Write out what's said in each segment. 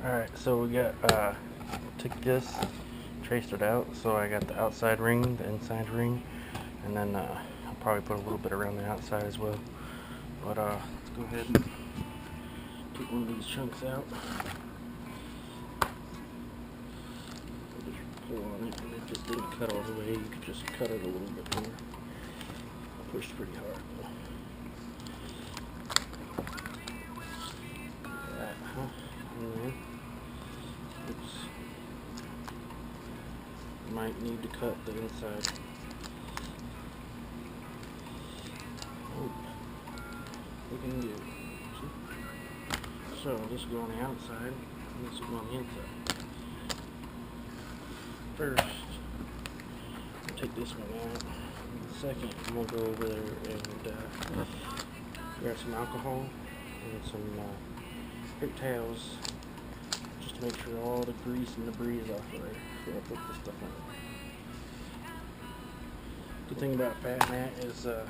Alright, so we got, took this, traced it out, so I got the outside ring, the inside ring, and then I'll probably put a little bit around the outside as well. But let's go ahead and take one of these chunks out. Just pull on it, and it just didn't cut all the way. You could just cut it a little bit more. Pushed pretty hard. Might need to cut the inside. Oh, looking good. So this will go on the outside, and this will go on the inside. First, I'll take this one out. And the second, I'm going to go over there and grab some alcohol and some paper towels, just to make sure all the grease and debris is off of there before I put this stuff on. Good thing about Fat Mat is they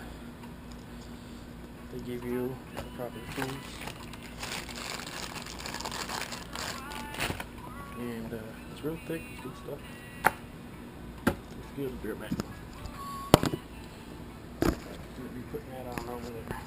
give you the proper tools, and it's real thick, it's good stuff. It's good. I'll be right back. I'm going to be putting that on over there.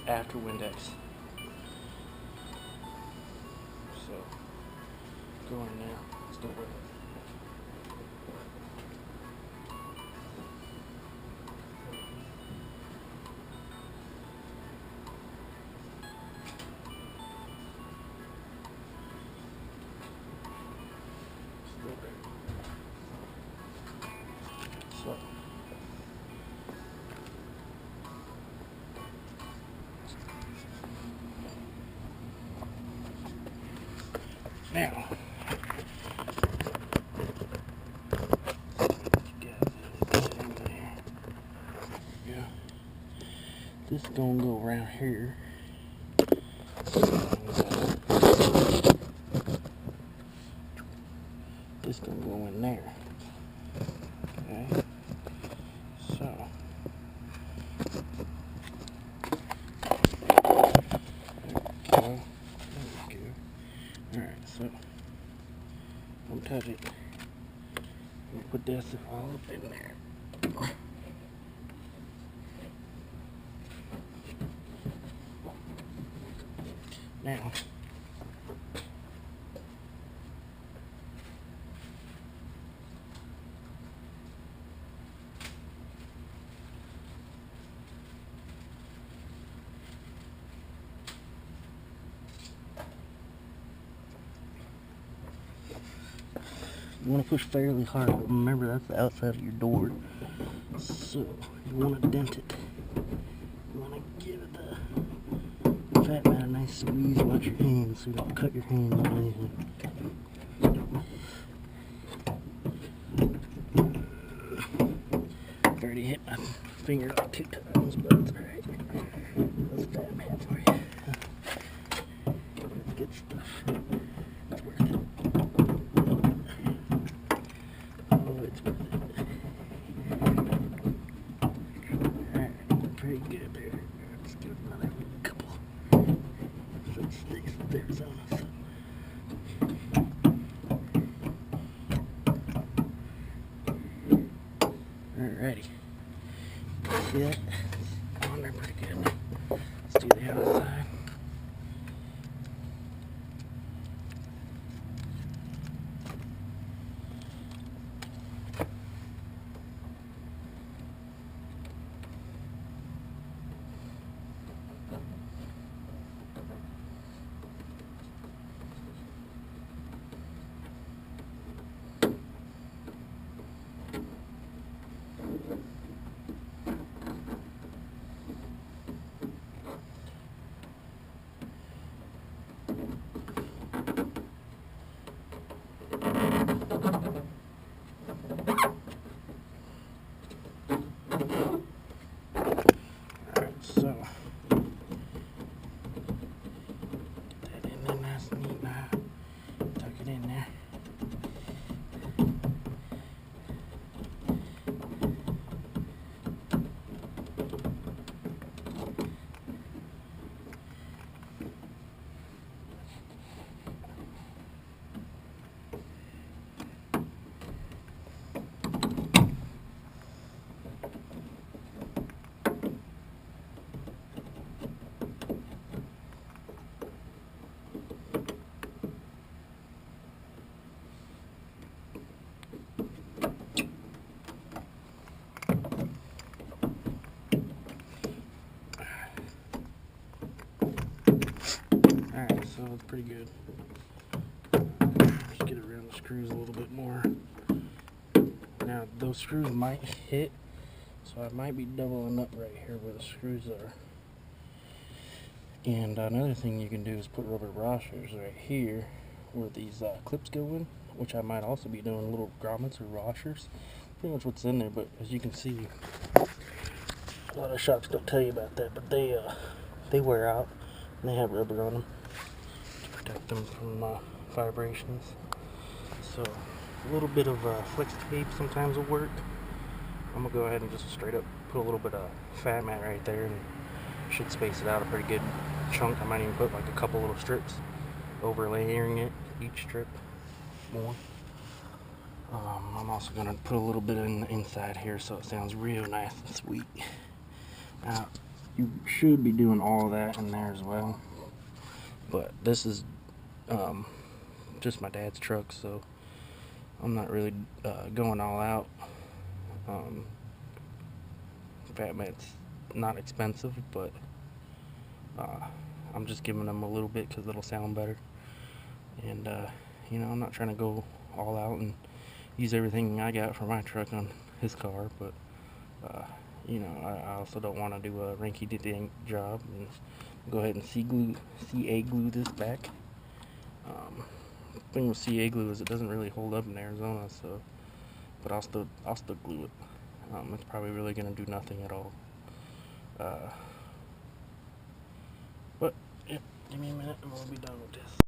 After Windex. So, go in there. Let's do it. So. Now, this is gonna go around here. This is gonna go in there. Okay. So. There we go. Alright, so don't touch it. We'll put this all up in there. Now, you want to push fairly hard, but remember that's the outside of your door, so you want to dent it. You want to give it the Fat Mat a nice squeeze. Watch your hands so you don't cut your hands on anything. I've already hit my finger like 2 times, but it's alright. That's Fat Mat for you. That's good stuff. It's worth it. Oh, it's worth it. Alright, very good there. Let's do another couple. So it sticks to Arizona. Alrighty. See that? It's on there pretty good. So get that in there nice and neat now. Tuck it in there. Alright, so it's pretty good. Just get around the screws a little bit more. Now, those screws might hit, so I might be doubling up right here where the screws are. And another thing you can do is put rubber washers right here where these clips go in, which I might also be doing, little grommets or washers. Pretty much what's in there, but as you can see, a lot of shops don't tell you about that, but they wear out and they have rubber on them to protect them from vibrations. So a little bit of flex tape sometimes will work. I'm gonna go ahead and just straight up put a little bit of fat mat right there, and should space it out a pretty good chunk. I might even put like a couple little strips overlaying it, each strip more. I'm also gonna put a little bit in the inside here so it sounds real nice and sweet. Now, you should be doing all of that in there as well, but this is just my dad's truck, so I'm not really going all out. Fat mat's not expensive, but I'm just giving them a little bit because it'll sound better. And you know, I'm not trying to go all out and use everything I got for my truck on his car, but you know, I also don't want to do a rinky-dink job and go ahead and CA glue this back. The thing with CA glue is it doesn't really hold up in Arizona, so, but I'll still glue it. It's probably really gonna do nothing at all. But yeah, give me a minute and we'll be done with this.